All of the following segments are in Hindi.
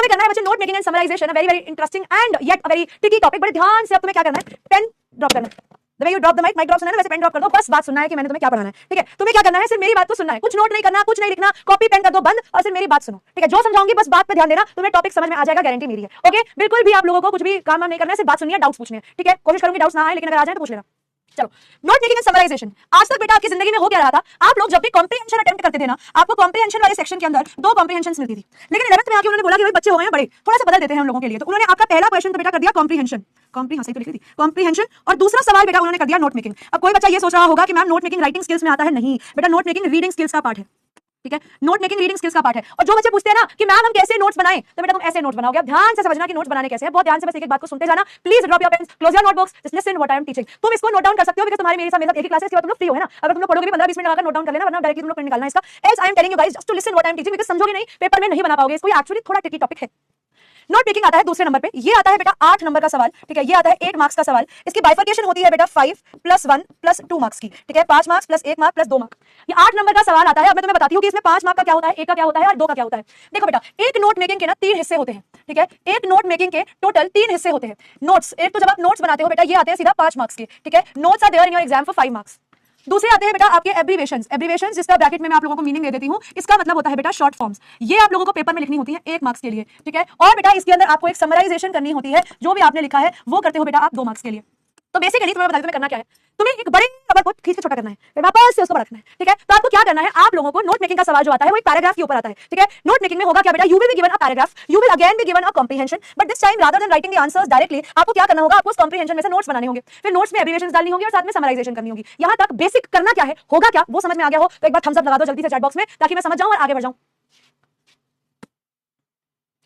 हमें करना है बच्चे note making and summarization, very very interesting and yet very tricky topic. बड़े ध्यान से अब तुम्हें क्या करना है, पेन ड्रॉप करना है। The way you drop the mic drop सुनना है ना, वैसे पेन ड्रॉप कर दो, बस बात सुनना है कि मैंने तुम्हें क्या पढ़ाना है। ठीक है, तुम्हें क्या करना है, सिर्फ मेरी बात को सुनना है, कुछ नोट नहीं करना, कुछ नहीं लिखना, कॉपी पेन कर दो बंद और सिर्फ मेरी बात सुनो। ठीक है, जो समझाऊंगी बस बात पे ध्यान देना, तुम्हें टॉपिक समझ में आ जाएगा, गारंटी मेरी है। ओके, बिल्कुल भी आप लोगों को कुछ भी काम नहीं करना है, सिर्फ बात सुननी है, डाउट्स पूछने हैं। ठीक है, कोशिश करूंगी डाउट्स ना आए, लेकिन अगर आ जाए तो पूछ लेना। चलो, नोट मेकिंग एंड समराइजेशन। आज तक बेटा आपकी जिंदगी में हो क्या रहा था, आप लोग जब भी कॉम्प्रिहेंशन अटेम्प्ट करते थे ना, आपको कॉम्प्रिहेंशन वाले सेक्शन के अंदर 2 कॉम्प्रिहेंशंस मिलती थी। लेकिन 11th में आके उन्होंने बोला कि भाई बच्चे हो गए हैं बड़े, थोड़ा सा बदल देते हैं हम लोगों के लिए। तो उन्होंने आपका पहला क्वेश्चन तो बेटा कर दिया कॉम्प्रिहेंशन, सही तो लिखी थी कॉम्प्रिहेंशन, और दूसरा सवाल बेटा उन्होंने कर दिया नोट मेकिंग। अब कोई बच्चा ये सोच रहा होगा कि ma'am note making writing skills में आता है, नहीं बेटा, नोट मेकिंग रीडिंग स्किल्स का पार्ट है। ठीक है, नोट मेकिंग रीडिंग स्किल्स का पार्ट है। और जो बच्चे पूछते हैं ना कि मैम हम कैसे नोट्स बनाएं, तो बेटा तुम ऐसे नोट्स बनाओगे। अब ध्यान से समझना कि नोट्स बनाने कैसे है, बहुत ध्यान से बस एक एक बात को सुनते जाना। Please drop your pens, close your notebooks, just listen what I am teaching. तुम इसको नोट डाउन कर सकते हो, बिकॉज़ तुम्हारी मेरे साथ एक ही क्लास है, इसके बाद तुम लोग फ्री हो, है ना। अगर तुम लोग पढ़ोगे भी 15-20 मिनट लगाकर नोट डाउन कर लेना, वरना डायरेक्टली तुम लोग प्रिंट निकालना इसका। Else I am telling you guys just to listen what I am teaching, because समझोगे नहीं, पेपर में नहीं बना पाओगे इसको। ये एक्चुअली थोड़ा ट्रिकी टॉपिक है। नोट मेकिंग आता है दूसरे नंबर पे, ये आता है बेटा 8 नंबर का सवाल। ठीक है, ये आता है 8 मार्क्स का सवाल। इसकी बाइफर्केशन होती है बेटा 5 + 1 + 2 मार्क्स की। ठीक है, 5 मार्क्स + 1 मार्क + 2 मार्क, ये 8 नंबर का सवाल आता है। अब मैं तुम्हें बताती हूँ कि इसमें 5 मार्क का क्या होता है, 1 का क्या होता है और 2 का क्या होता है। देखो बेटा, एक नोट मेकिंग के ना 3 हिस्से होते हैं। ठीक है, एक नोट मेकिंग के टोटल 3 हिस्से होते हैं। नोट्स, एक तो जब आप नोट्स बनाते हो बेटा, ये आते हैं सीधा 5 मार्क्स के। ठीक है, notes are there in your exam for 5 marks. दूसरे आते हैं बेटा आपके एब्रीवेशंस, एब्रीवेशंस जिसका ब्रैकेट में मैं आप लोगों को मीनिंग दे देती हूँ, इसका मतलब होता है बेटा शॉर्ट फॉर्म्स। ये आप लोगों को पेपर में लिखनी होती है 1 मार्क्स के लिए। ठीक है, और बेटा इसके अंदर आपको एक समराइजेशन करनी होती है, जो भी आपने लिखा है वो करते हो बेटा आप 2 मार्क्स के लिए। तो बेसिकली तुम्हें बताती हूं करना क्या है, तुम्हें एक बड़े रबर को खींच के छोटा करना है, फिर वापस से उसको बड़ा रखना है। ठीक है, तो आपको क्या करना है, आप लोगों को नोट मेकिंग का सवाल जो आता है वो एक पैराग्राफ के ऊपर आता है। ठीक है, नोट मेकिंग में होगा क्या बेटा, you will be given a paragraph, you will again B given a comprehension, but this time rather than writing the answers directly, आपको क्या करना होगा, आपको उस कॉम्प्रिहेंशन में से नोट्स बनाने होंगे, फिर नोट्स में एब्रीविएशंस डालनी होगी और साथ में समराइजेशन करनी होगी। यहां तक बेसिक करना क्या है, होगा क्या, वो समझ में आ गया हो तो एक बार थम्स अप लगा दो जल्दी से चैट बॉक्स में, ताकि मैं समझ जाऊं और आगे बढ़ जाऊं।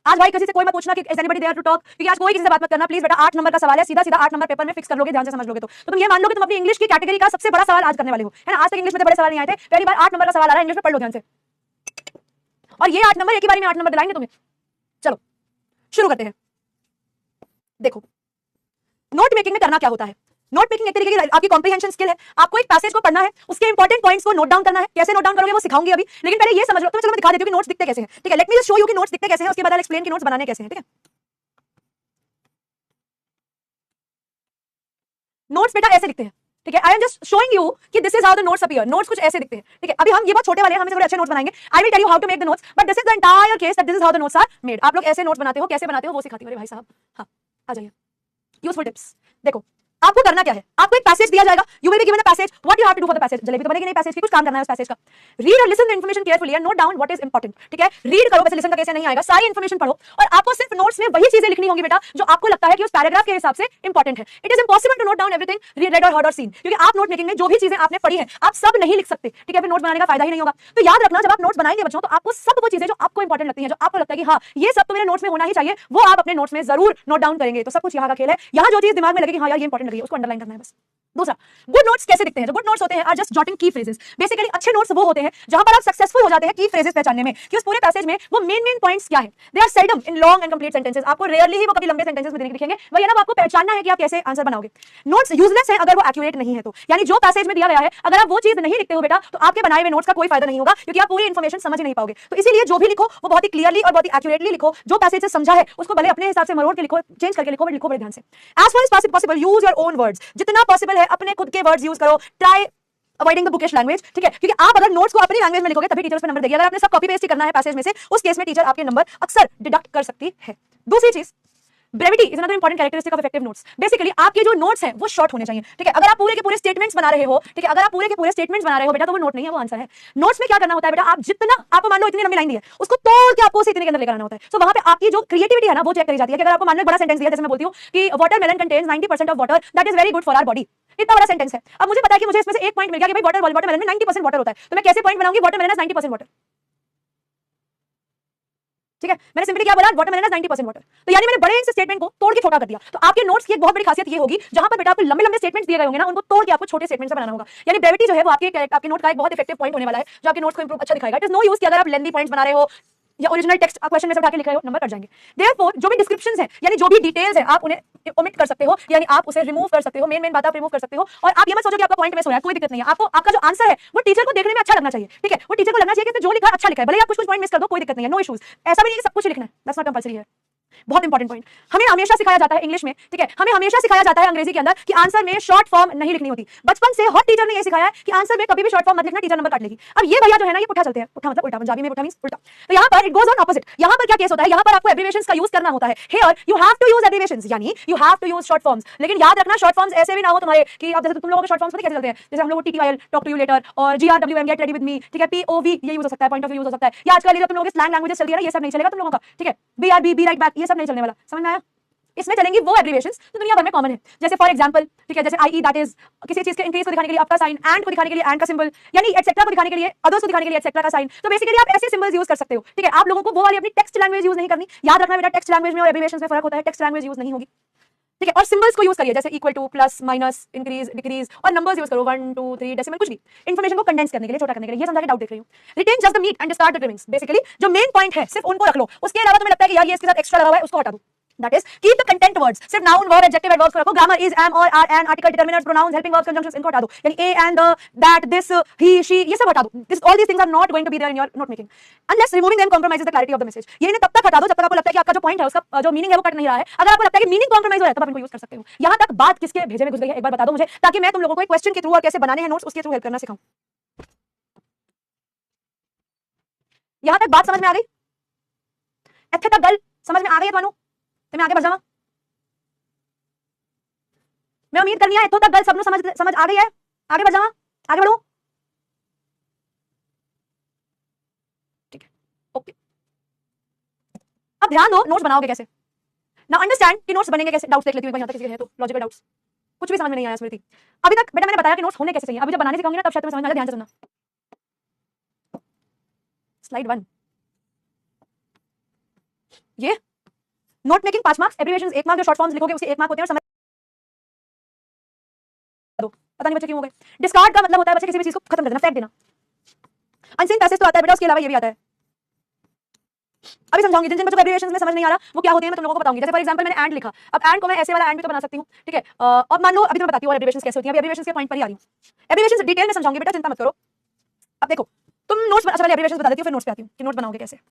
आज भाई किसी से कोई मत पूछना कि is anybody there to talk, क्योंकि आज कोई किसी से बात मत करना प्लीज बेटा। 8 नंबर का सवाल है, सीधा सीधा 8 नंबर पेपर में फिक्स कर लोगे, ध्यान से समझ लोगे तो तुम ये मान लो कि तुम अपनी इंग्लिश की कैटेगरी का सबसे बड़ा सवाल आज करने वाले हो, है ना। आज तक इंग्लिश में तो बड़े सवाल नहीं आए थे, पहली बार 8 नंबर का सवाल आ रहा है, इंग्लिश में पढ़ लो ध्यान से। और ये 8 नंबर एक ही बारी में 8 नंबर दिलाएंगे तुम्हें। चलो शुरू करते हैं। देखो, नोट मेकिंग में करना क्या होता है, नोट मेकिंग एक तरीके की आपकी कॉम्प्रिहेंशन स्किल है। आपको एक पैसेज को पढ़ना है, उसके इंपॉर्टेंट पॉइंट्स को नोट डाउन करना है। कैसे नोट डाउन करोगे वो सिखाऊंगी अभी, लेकिन पहले ये समझ लो। तो चलो मैं दिखा देती हूं कि नोट्स दिखते कैसे हैं। ठीक है, let me just show you कि नोट्स दिखते कैसे हैं, उसके बाद आई एक्सप्लेन कि नोट्स बनाने कैसे हैं। ठीक है, नोट्स बेटा ऐसे दिखते हैं। ठीक है, I am just showing you कि this is how the notes appear. Notes कुछ ऐसे दिखते हैं। ठीक है, अभी हम ये बहुत छोटे वाले हैं, हम थोड़े अच्छे नोट्स बनाएंगे। I will tell you how to make the notes, but this is the entire case that this is how the notes are made. आप लोग ऐसे नोट्स बनाते हो, कैसे बनाते हो वो सिखाती हूं। अरे भाई साहब, हाँ आ जाइए, यूजफुल टिप्स। देखो आपको करना क्या है, आपको एक पैसेज दिया जाएगा, you will be given a passage, what you have to do for the passage. Jalebi तो बनेगी नहीं पैसेज की, कुछ काम करना है उस पैसेज का। रीड और listen the information carefully and note down what is important. ठीक है, रीड करो, वैसे लिसन का कैसे नहीं आएगा, सारी इंफॉर्मेशन पढ़ो और आपको सिर्फ नोट्स में वही चीजें लिखनी होंगी बेटा जो आपको लगता है कि उस पैराग्राफ के हिसाब से इंपॉर्टेंट है। It is impossible to note down everything read और हर्ड और सीन, क्योंकि आप नोट मेकिंग में जो भी चीजें आपने पढ़ी है आप सब नहीं लिख सकते। ठीक है, फिर नोट बनाने का फायदा ही नहीं होगा। तो याद रखना, जब आप नोट्स बनाएंगे बच्चों, तो आपको सब वो चीजें जो आपको इंपॉर्टेंट लगती है, जो आपको लगता है कि हाँ ये सब तो मेरे नोट्स में होना ही चाहिए, वो आप अपने नोट्स में जरूर नोट डाउन करेंगे। तो सब कुछ यहाँ का खेल है, यहाँ जो चीज दिमाग में लगेगी हाँ यार ये इंपॉर्टेंट लगी, उसको अंडरलाइन करना है बस। दूसरा, गुड नोट्स कैसे दिखते हैं, जो गुड नोट्स होते हैं आर जस्ट जॉटिंग की फ्रेजेस। बेसिकली अच्छे नोट्स वो होते हैं जहां पर आप सक्सेसफुल हो जाते हैं की फ्रेजेस पहचानने में कि उस पूरे पैसेज में वो मेन पॉइंट्स क्या है। They are seldom in long and complete sentences, आपको रेयरली ही वो कभी लंबे सेंटेंसेस में दिखेंगे। वही है ना, आपको पहचानना है कि आप कैसे आंसर बनाओगे। नोट्स यूजलेस है अगर वो एक्यूरेट नहीं है तो, यानी जो पैसेज में दिया गया है अगर आप वो चीज नहीं लिखते हो बेटा, तो आपके बनाए हुए नोट्स का कोई फायदा नहीं होगा, क्योंकि आप पूरी इंफॉर्मेशन समझ नहीं पाओगे। तो इसीलिए जो भी लिखो वो बहुत ही क्लियरली और बहुत ही एक्यूरेटली लिखो। जो पैसेज से समझा है उसको भले अपने हिसाब से मरोड़ के लिखो, चेंज करके लिखो, बट लिखो बड़े ध्यान से। As far as possible use your own words, जितना पॉसिबल है अपने खुद के वर्ड्स यूज करो। Try avoiding the bookish language. ठीक है, क्योंकि आप अगर नोट्स को अपनी लैंग्वेज में लिखोगे तभी टीचर उस पे नंबर देगी। अगर आपने सब कॉपी पेस्ट ही करना है पैसेज में से, उस केस में टीचर आपके नंबर अक्सर डिडक्ट कर सकती है। दूसरी चीज, brevity is another important characteristic of effective notes. Basically आपके जो नोट्स हैं वो शॉर्ट होने चाहिए। ठीक है, अगर आप पूरे के पूरे स्टेटमेंट्स बना रहे हो, ठीक है, अगर आप पूरे के पूरे स्टेटमेंट्स बना रहे हो बेटा, तो वो नोट नहीं है, वो आंसर है। नोट्स में क्या करना होता है बेटा, आप जितना आपको मान लो इतनी लंबी लाइन दी है, उसको तोड़ के आपको उसे इतने के अंदर लेकर आना होता है। तो वहां पे आपकी जो क्रिएटिविटी है ना वो चेक करी जाती है कि अगर आपको मान लो बड़ा सेंटेंस दिया, जैसे मैं बोलती हूँ कि watermelon contains 90% of water, that is very good for our body. इतना बड़ा सेंटेंस है। अब मुझे पता है कि मुझे इसमें से एक पॉइंट मिल गया कि भाई वाटरमेलन में 90% वाटर होता है, तो मैं कैसे पॉइंट बनाऊंगी, वाटरमेलन इज 90% वाटर। ठीक है, मैंने सिंपली क्या बोला, वाटरमेलन इज 90% वाटर। तो यानी मैंने बड़े से स्टेटमेंट को तोड़ के छोटा कर दिया। तो आपके नोट्स की एक बहुत बड़ी खासियत ये होगी, जहां पर बेटा आपको लंबे लंबे स्टेटमेंट्स दिए गए होंगे ना, उनको तोड़ के आपको छोटे स्टेटमेंट्स में बनाना होगा। यानी ब्रेविटी जो है वो आपके नोट का एक बहुत इफेक्टिव पॉइंट होने वाला है, जो आपके नोट्स को इंप्रूव अच्छा दिखाएगा। इट इज नो यूज कि अगर आप लेंथी पॉइंट्स बना रहे हो, या ओरिजिनल टेक्स्ट क्वेश्चन में से उठा के लिख रहे हो, नंबर कट जाएंगे। देयरफॉर जो भी डिस्क्रिप्शंस हैं यानी जो भी डिटेल्स हैं आप उन्हें ओमिट कर सकते हो, यानी आप उसे रिमूव कर सकते हो, मेन बात आप रिमूव कर सकते हो। और आप ये मत सोचो कि आपका पॉइंट मिस हो रहा है, कोई दिक्कत नहीं है। आपको आपका जो आंसर है वो टीचर को देखने में अच्छा लगना चाहिए, ठीक है, वो टीचर को लगना चाहिए कि जो लिखा है अच्छा लिखा है, भले आप कुछ पॉइंट मिस कर दो, कोई दिक्कत नहीं है, नो इश्यूज। ऐसा भी नहीं कि सब कुछ लिखना है, दैट्स नॉट कंपल्सरी है। बहुत इंपॉर्टेंट पॉइंट, हमें हमेशा सिखाया जाता है इंग्लिश में, ठीक है, हमें हमेशा सिखाया जाता है अंग्रेजी के अंदर कि आंसर में शॉर्ट फॉर्म नहीं लिखनी होती। बचपन से हॉट टीचर ने ये सिखाया है कि आंसर में कभी भी शॉर्ट फॉर्म मत लिखना, टीचर नंबर काट लेगी। अब ये भैया जो है ना, ये पुट्ठा चलते हैं, पुट्ठा मतलब उल्टा, पंजाबी में पुट्ठा मींस उल्टा। तो यहाँ पर इट गोज ऑन ऑपोजिट। यहाँ पर क्या केस होता है, यहाँ पर आपको एब्रिविएशंस का यूज करना होता है। Here you have to use abbreviations, यानी you have to use short forms. लेकिन याद रखना शॉर्ट फॉर्म्स ऐसे भी ना हो तुम्हारे कि अब जैसे तुम लोगों के शॉर्ट फॉर्म्स पता कैसे चलते हैं, जैसे हम लोग TTYL talk to you later और GRWM get ready with me, ठीक है, POV ये यूज हो सकता है, पॉइंट ऑफ व्यू यूज हो सकता है। या आजकल ये तुम लोगों के स्लैंग लैंग्वेजेस चल रही है ना, ये सब नहीं चलेगा तुम लोगों का, ठीक है। BRB बी राइट बैक ये सब नहीं चलने वाला, समझ में आया? इसमें चलेंगी वो एब्रिविएशंस जो दुनिया भर में कॉमन है, जैसे फॉर एग्जांपल, ठीक है, जैसे IE दैट इज किसी चीज के इंक्रीज को दिखाने के लिए आपका साइन, एंड को दिखाने के लिए एंड का सिंबल, यानी एटसेट्रा को दिखाने के लिए, अदर्स को दिखाने के लिए एटसेट्रा का साइन। तो बेसिकली आप ऐसे सिंबल्स यूज कर सकते हो, ठीक है। आप लोगों को वो वाली अपनी टेक्स्ट लैंग्वेज यूज नहीं करनी, याद रखना बेटा, टेक्स्ट लैंग्वेज में और एब्रिविएशंस में फर्क होता है, टेक्स्ट लैंग्वेज यूज नहीं होगी, ठीक है। और सिंबल्स को यूज करिए, जैसे equal to, plus, minus, increase, decrease, और नंबर्स यूज करो 1 2 3 डेसिमल, कुछ भी इन्फॉर्मेशन को कंडेंस करने के लिए, छोटा करने के लिए। ये समझा के डाउट देख रही हूँ। Retain just the meat and discard the trimmings. Basically जो मेन पॉइंट है सिर्फ उनको रख लो, उसके अलावा तुम्हें लगता है कि यार ये इसके साथ एक्स्ट्रा लगा हुआ है, उसको हटा दो। That is, keep the content words. सिर्फ noun, verb, adjective, adverbs को रखो। Grammar is, am, or, are, an, article, determinants, pronouns, helping verbs, conjunctions इनको हटा दो। यानी a and the, that, this, he, she ये सब हटा दो। All these things are not going to be there in your note making unless removing them compromises the clarity of the message। ये इन्हें तब तक हटा दो जब तक आपको लगता है कि आपका जो पॉइंट है उसका जो मीनिंग है वो कट नहीं रहा है। अगर आपको लगता है कि मीनिंग कॉम्प्रोमाइज हो रहा है तब आप इनको यूज कर सकते हो। यहाँ तक बात किसके भेजे में घुस गई है एक बार बता दो मुझे, ताकि मैं तुम लोगों को एक क्वेश्चन के थ्रू और कैसे बनाने हैं नोट्स उसके थ्रू हेल्प करना सिखाऊं। यहाँ तक बात समझ में आ गई? इत्थे तक गल समझ में आ गई है तुहानू? ते मैं आगे बढ़ जावां? मैं उम्मीद करनी है इत्थों तक गल सबनू समझ आ गई है। आगे बढ़ जावां? आगे बढ़ूं? ठीक है, ओके। अब ध्यान दो, नोट्स बनाओगे कैसे ना, अंडरस्टैंड कि नोट्स बनेंगे कैसे। डाउट्स देख लेती हूं यहां तक किसी के है तो, लॉजिकल डाउट्स कुछ भी समझ में नहीं आया स्मृति अभी तक। बेटा मैंने बताया कि नोट्स होने कैसे चाहिए, अभी जब बनाने सिखाऊंगी ना तब शायद तुम्हें समझ में आ जाए। ध्यान से सुनना। स्लाइड 1, ये note making 5 marks, abbreviations 1 mark, जो शॉर्ट फॉर्म्स लिखोगे उसे 1 मार्क होते हैं। और समझ दो, पता नहीं बच्चे क्यों हो गए। डिस्कार्ड का मतलब होता है बच्चे किसी भी चीज को खत्म कर देना, फेंक देना। अनसीन पैसेज तो आता है बेटा, उसके अलावा ये भी आता है। अभी समझाऊंगी, जिन जिन बच्चों को एब्रिविएशंस में समझ नहीं आ रहा वो क्या होती है मैं तुम लोगों को बताऊंगी। जैसे फॉर एग्जांपल मैंने एंड लिखा, अब एंड को मैं ऐसे वाला एंड भी तो बना सकती हूँ, ठीक है। और मान लो अभी तो मैं बताती हूँ एब्रिविएशंस कैसे होती है। अभी एब्रिविएशंस के पॉइंट पर ही आ रही हूँ। एब्रिविएशंस डिटेल में समझाऊंगी बेटा, चिंता मत करो। अब देखो तुम नोट्स, अच्छा पहले एब्रिविएशंस बता देती हूँ फिर नोट्स पे आती हूँ कि नोट बनाओगे कैसे।